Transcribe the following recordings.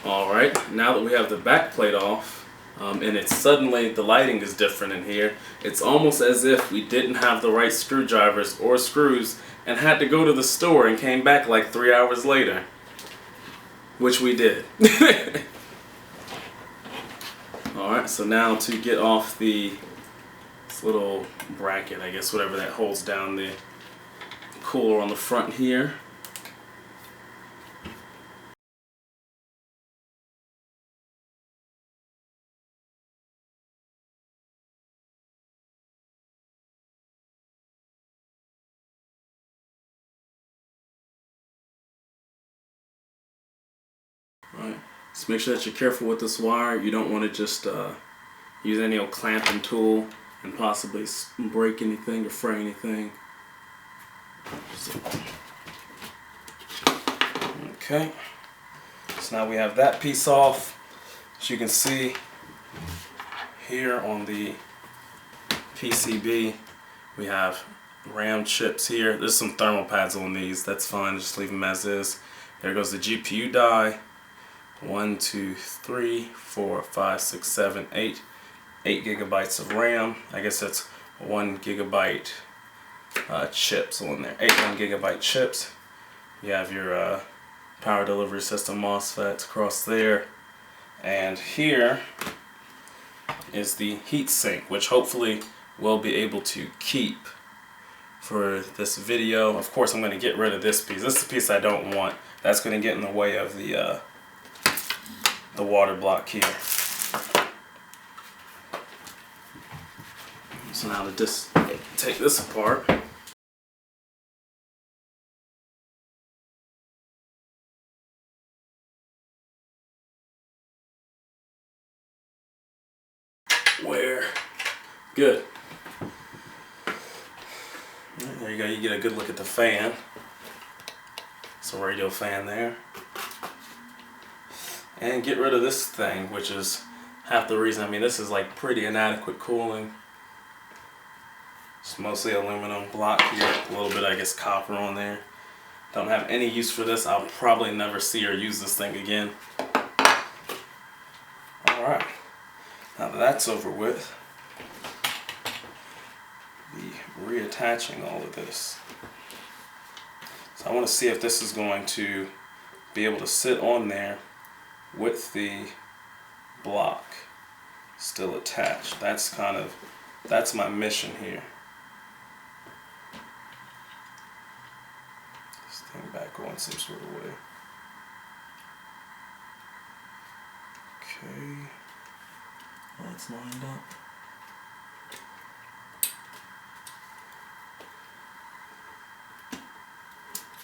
Alright, now that we have the back plate off, and it's suddenly the lighting is different in here, it's almost as if we didn't have the right screwdrivers or screws and had to go to the store and came back like 3 hours later. Which we did. Alright, so now to get off this little bracket, I guess, whatever that holds down the cooler on the front here. Alright, just make sure that you're careful with this wire. You don't want to just use any old clamping tool and possibly break anything or fray anything. Okay, so now we have that piece off. As you can see here on the PCB, we have RAM chips here. There's some thermal pads on these. That's fine, just leave them as is. There goes the GPU die. 1, 2, 3, 4, 5, 6, 7, 8. 8 gigabytes of RAM. I guess that's 1 gigabyte chips on there. 8 1 gigabyte chips. You have your power delivery system MOSFETs across there. And here is the heat sink, which hopefully we'll be able to keep for this video. Of course, I'm going to get rid of this piece. This is the piece I don't want. That's going to get in the way of the water block here. So now to just take this apart. Where? Good. There you go, you get a good look at the fan. It's a radio fan there. And get rid of this thing, which is half the reason. I mean, this is like pretty inadequate cooling. It's mostly aluminum block here, a little bit, I guess, copper on there. Don't have any use for this. I'll probably never see or use this thing again. Alright, now that that's over with, be reattaching all of this. So I want to see if this is going to be able to sit on there with the block still attached. That's my mission here. This thing back on some sort of way. Okay, that's lined up.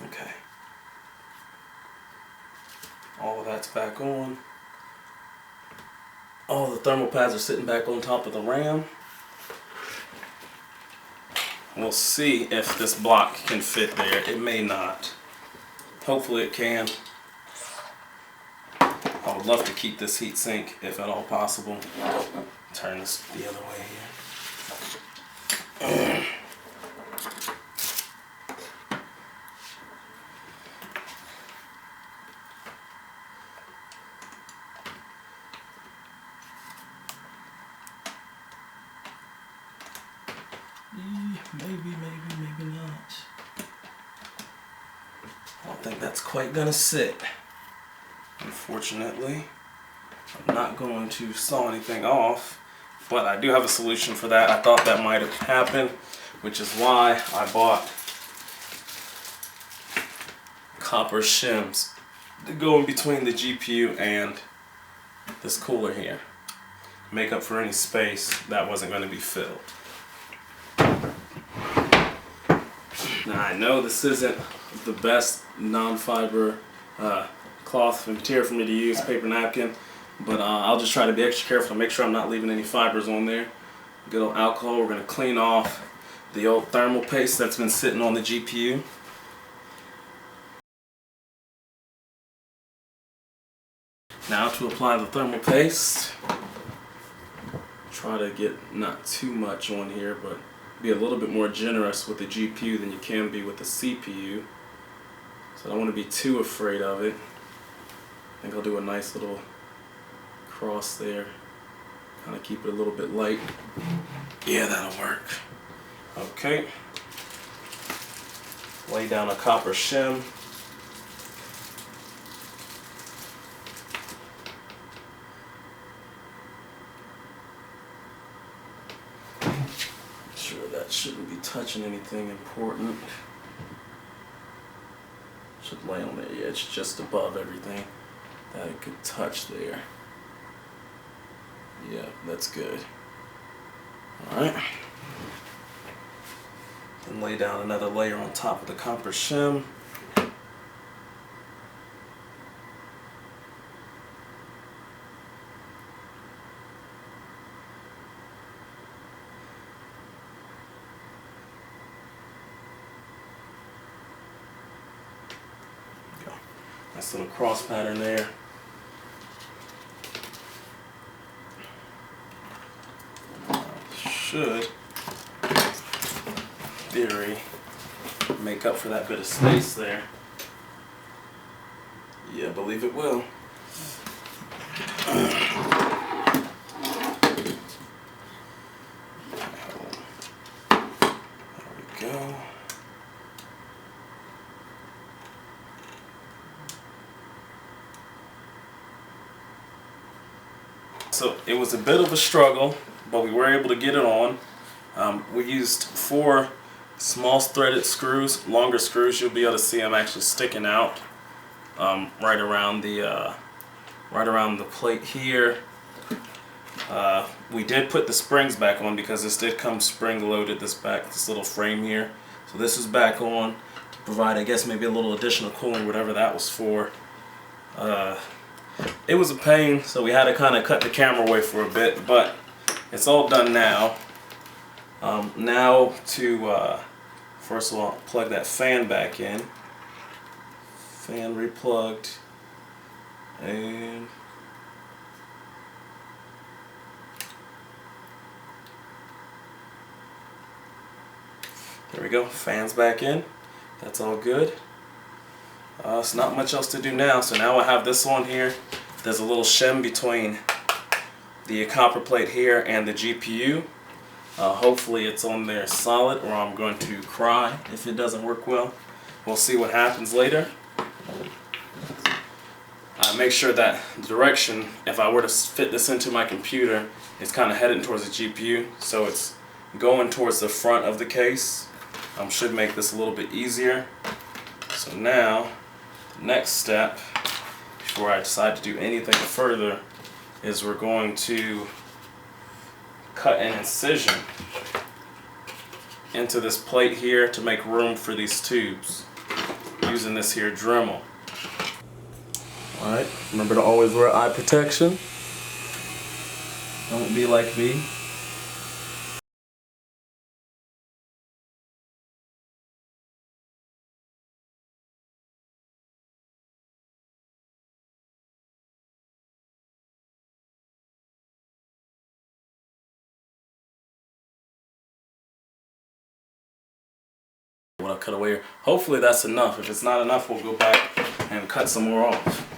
Okay. All of that's back on. All the thermal pads are sitting back on top of the RAM. We'll see if this block can fit there. It may not. Hopefully it can. I would love to keep this heat sink if at all possible. Turn this the other way here. Maybe not. I don't think that's quite gonna sit. Unfortunately, I'm not going to saw anything off, but I do have a solution for that. I thought that might have happened, which is why I bought copper shims to go in between the GPU and this cooler here. Make up for any space that wasn't going to be filled. Now I know this isn't the best non-fiber cloth and material for me to use, paper napkin, but I'll just try to be extra careful to make sure I'm not leaving any fibers on there. Good old alcohol. We're going to clean off the old thermal paste that's been sitting on the GPU. Now to apply the thermal paste. Try to get not too much on here, but be a little bit more generous with the GPU than you can be with the CPU. So I don't want to be too afraid of it. think I'll do a nice little cross there. Kind of keep it a little bit light. Yeah, that'll work. Okay. Lay down a copper shim. Sure that shouldn't be touching anything important. Should lay on the edge just above everything that it could touch there. Yeah, that's good. Alright. Then lay down another layer on top of the copper shim. Go. Nice little cross pattern there. Should, theory, make up for that bit of space there. Yeah, I believe it will. There we go. So it was a bit of a struggle, but we were able to get it on. We used 4 small threaded screws, longer screws. You'll be able to see them actually sticking out right around the plate here. We did put the springs back on because this did come spring loaded. This little frame here. So this is back on to provide, I guess, maybe a little additional cooling, whatever that was for. It was a pain, so we had to kind of cut the camera away for a bit, but it's all done now. Now to, first of all, plug that fan back in. Fan replugged. And there we go, fan's back in. That's all good. It's not much else to do now, so now I have this on here. There's a little shim between the copper plate here and the GPU. Hopefully it's on there solid, or I'm going to cry if it doesn't work well. We'll see what happens later. Make sure that the direction, if I were to fit this into my computer, is kind of headed towards the GPU, so it's going towards the front of the case. Should make this a little bit easier. So now, the next step, before I decide to do anything further, is we're going to cut an incision into this plate here to make room for these tubes using this here Dremel. Alright, remember to always wear eye protection. Don't be like me. What I cut away here. Hopefully that's enough. If it's not enough, we'll go back and cut some more off.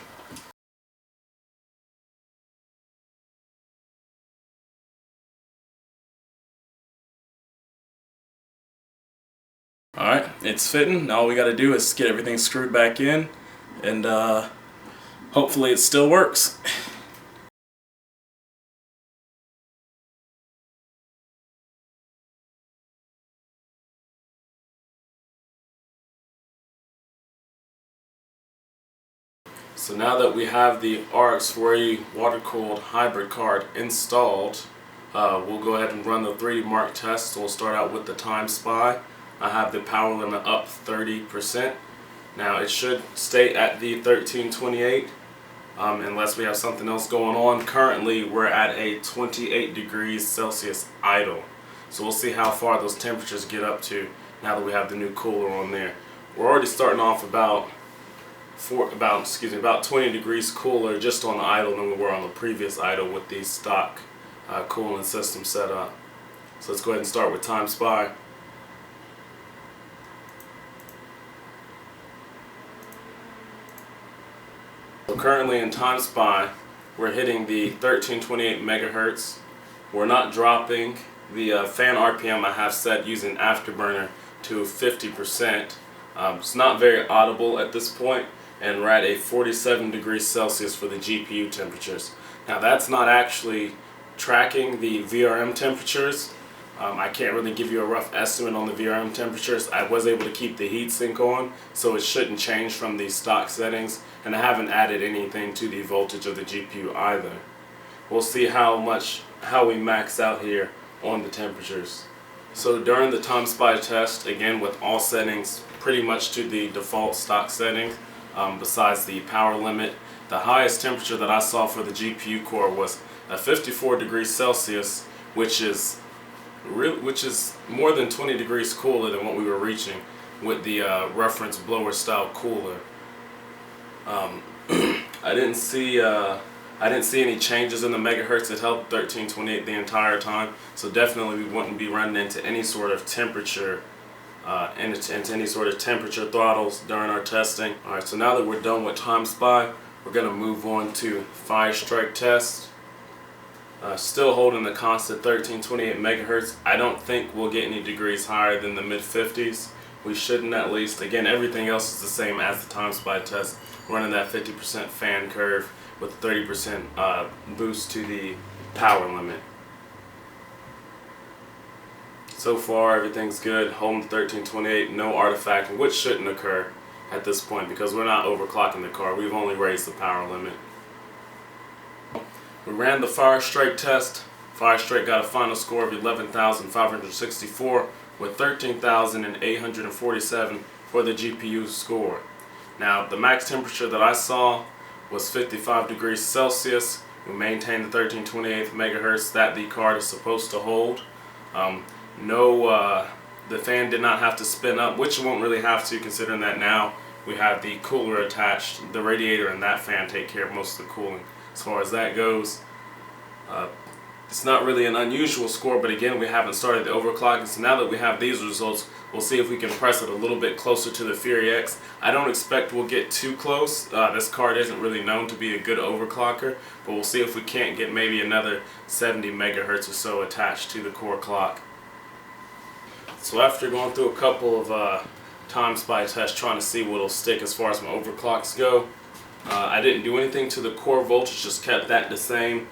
Alright, it's fitting. Now all we got to do is get everything screwed back in, and hopefully it still works. So now that we have the RX480 water-cooled hybrid card installed, we'll go ahead and run the 3D Mark test. So we'll start out with the time spy. I have the power limit up 30%. Now it should stay at the 1328 unless we have something else going on. Currently we're at a 28 degrees Celsius idle. So we'll see how far those temperatures get up to now that we have the new cooler on there. We're already starting off about 20 degrees cooler just on the idle than we were on the previous idle with the stock cooling system set up. So let's go ahead and start with Time Spy. So currently in Time Spy, we're hitting the 1328 megahertz. We're not dropping. The fan RPM I have set using Afterburner to 50%. It's not very audible at this point, and we're at a 47 degrees Celsius for the GPU temperatures. Now that's not actually tracking the VRM temperatures. I can't really give you a rough estimate on the VRM temperatures. I was able to keep the heatsink on, so it shouldn't change from the stock settings, and I haven't added anything to the voltage of the GPU either. We'll see how we max out here on the temperatures. So during the Time Spy test, again with all settings pretty much to the default stock settings, besides the power limit, the highest temperature that I saw for the GPU core was a 54 degrees Celsius, which is more than 20 degrees cooler than what we were reaching with the reference blower style cooler. I didn't see any changes in the megahertz. It held 1328 the entire time, so definitely we wouldn't be running into any sort of temperature into any sort of temperature throttles during our testing. Alright, so now that we're done with Time Spy, we're going to move on to Fire Strike test. Still holding the constant 1328 megahertz. I don't think we'll get any degrees higher than the mid-50s. We shouldn't, at least. Again, everything else is the same as the Time Spy test. Running that 50% fan curve with 30% boost to the power limit. So far, everything's good. Holding the 1328, no artifacting, which shouldn't occur at this point because we're not overclocking the card. We've only raised the power limit. We ran the Fire Strike test. Fire Strike got a final score of 11,564 with 13,847 for the GPU score. Now, the max temperature that I saw was 55 degrees Celsius. We maintained the 1328 megahertz that the card is supposed to hold. The fan did not have to spin up, which it won't really have to, considering that now we have the cooler attached. The radiator and that fan take care of most of the cooling. As far as that goes, it's not really an unusual score, but again, we haven't started the overclocking, so now that we have these results, we'll see if we can press it a little bit closer to the Fury X. I don't expect we'll get too close. This card isn't really known to be a good overclocker, but we'll see if we can't get maybe another 70 megahertz or so attached to the core clock. So after going through a couple of Time Spy tests trying to see what'll stick as far as my overclocks go, I didn't do anything to the core voltage, just kept that the same.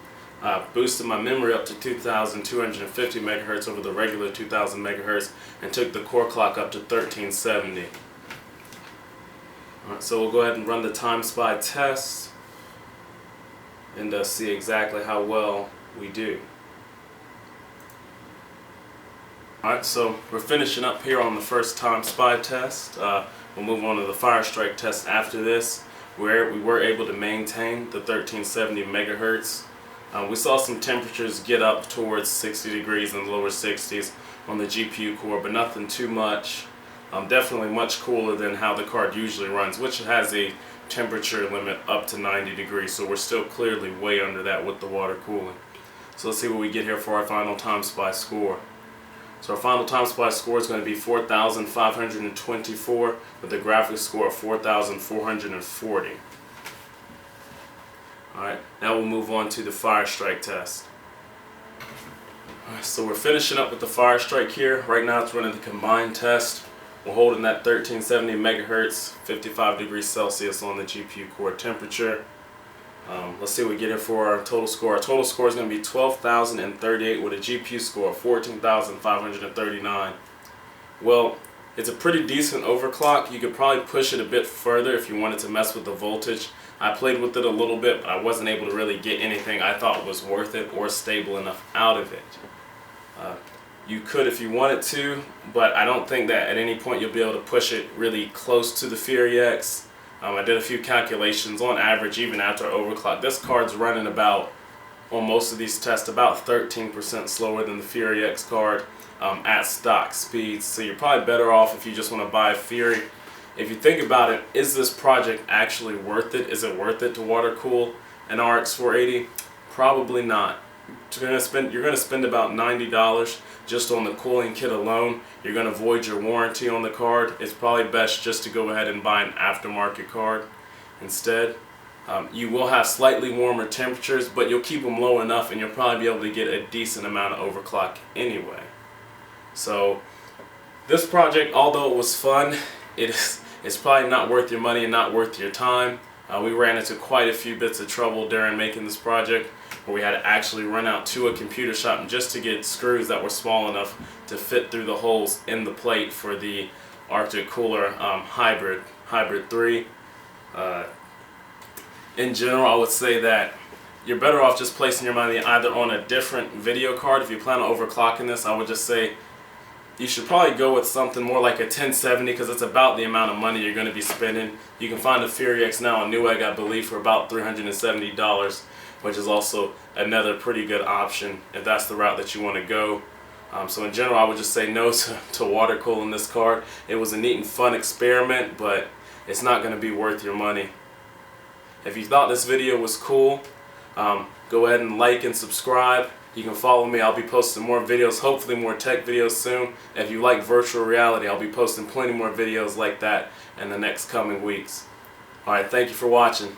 Boosted my memory up to 2,250 megahertz over the regular 2,000 megahertz and took the core clock up to 1370. Alright, so we'll go ahead and run the Time Spy test and see exactly how well we do. Alright, so we're finishing up here on the first Time Spy test. We'll move on to the Fire Strike test after this, where we were able to maintain the 1370 megahertz. We saw some temperatures get up towards 60 degrees in the lower 60s on the GPU core, but nothing too much. Definitely much cooler than how the card usually runs, which has a temperature limit up to 90 degrees, so we're still clearly way under that with the water cooling. So let's see what we get here for our final Time Spy score. So our final Time Spy score is going to be 4,524 with a graphics score of 4,440. Alright, now we'll move on to the Fire Strike test. Alright, so we're finishing up with the Fire Strike here. Right now it's running the combined test. We're holding that 1370 megahertz, 55 degrees Celsius on the GPU core temperature. Let's see what we get here for our total score. Our total score is going to be 12,038 with a GPU score of 14,539. Well, it's a pretty decent overclock. You could probably push it a bit further if you wanted to mess with the voltage. I played with it a little bit, but I wasn't able to really get anything I thought was worth it or stable enough out of it. You could if you wanted to, but I don't think that at any point you'll be able to push it really close to the Fury X. I did a few calculations. On average, even after overclock, this card's running about, on most of these tests, about 13% slower than the Fury X card at stock speeds. So you're probably better off if you just want to buy a Fury. If you think about it, is this project actually worth it? Is it worth it to water cool an RX 480? Probably not. You're going to spend about $90 just on the cooling kit alone. You're going to void your warranty on the card. It's probably best just to go ahead and buy an aftermarket card instead. You will have slightly warmer temperatures, but you'll keep them low enough and you'll probably be able to get a decent amount of overclock anyway. So this project, although it was fun, it's probably not worth your money and not worth your time. We ran into quite a few bits of trouble during making this project, where we had to actually run out to a computer shop just to get screws that were small enough to fit through the holes in the plate for the Arctic Cooler Hybrid 3. In general, I would say that you're better off just placing your money either on a different video card. If you plan on overclocking this, I would just say you should probably go with something more like a 1070, because it's about the amount of money you're going to be spending. You can find a Fury X now on Newegg, I believe, for about $370, which is also another pretty good option if that's the route that you want to go. So in general, I would just say no to water cooling this card. It was a neat and fun experiment, but it's not going to be worth your money. If you thought this video was cool, go ahead and like and subscribe. You can follow me. I'll be posting more videos, hopefully more tech videos soon. If you like virtual reality, I'll be posting plenty more videos like that in the next coming weeks. Alright, thank you for watching.